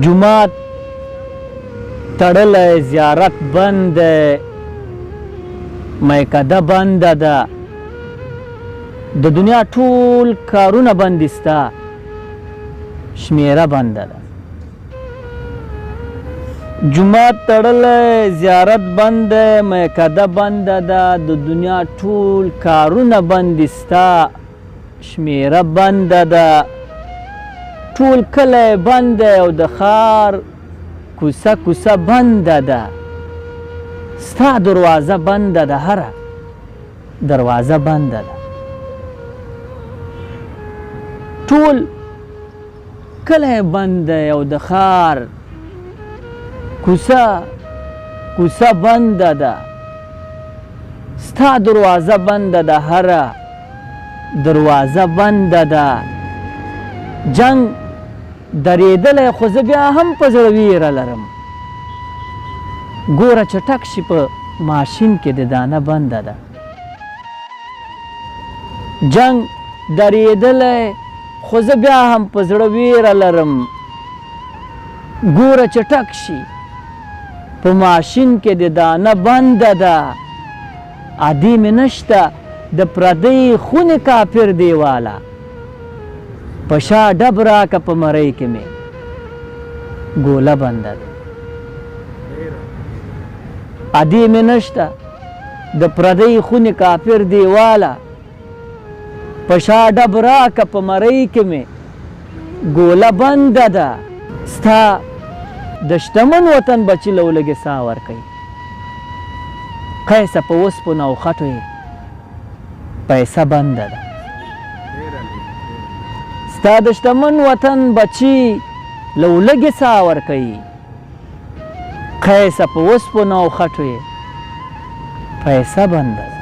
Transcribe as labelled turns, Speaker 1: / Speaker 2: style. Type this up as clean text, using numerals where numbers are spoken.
Speaker 1: جمعات تړلی، زیارت بند دی، میکده بنده ده، د دنیا ټول کارونه بند دي، ستا شمیره بنده ده. جمعات تړلی، زیارت بند دی، میکده بنده ده، د دنیا ټول کارونه بند دي، ستا شمیره بنده ده. ټول کلی بند دی او د ښار کوڅه کوڅه بنده ده، ستا دروازه بنده ده، هره دروازه بنده ده. ټول کلی بند دی او د ښار کوڅه کوڅه بنده ده، ستا دروازه بنده ده، هره دروازه بنده ده. جنگ درېدلی خو زه بیا هم په زړه ویره لرم، ګوره چټک شي په ماشین کې د دانه بنده ده. جنگ درېدلی خو زه بیا هم په زړه ویره لرم، ګوره چټک شي په ماشین کې د دانه بنده ده. عادي مې نشته د پردۍ خونې کافر دیواله، په شا ډب راکه په مرۍ کې مې ګوله بنده ده. عادي مې نشته د پردۍ خونې کافر دیواله، په شا ډب راکه په مرۍ کې مې ګوله بنده ده. ستا د شتمن وطن بچي له ولږې ساه ورکوي، قیسه په اوسپنو او خټو یې پیسه بنده ده. ستا د شتمن وطن بچي له ولږې ساه ورکوي، قیسه په اوسپنو او خټو یې پیسه بنده ده.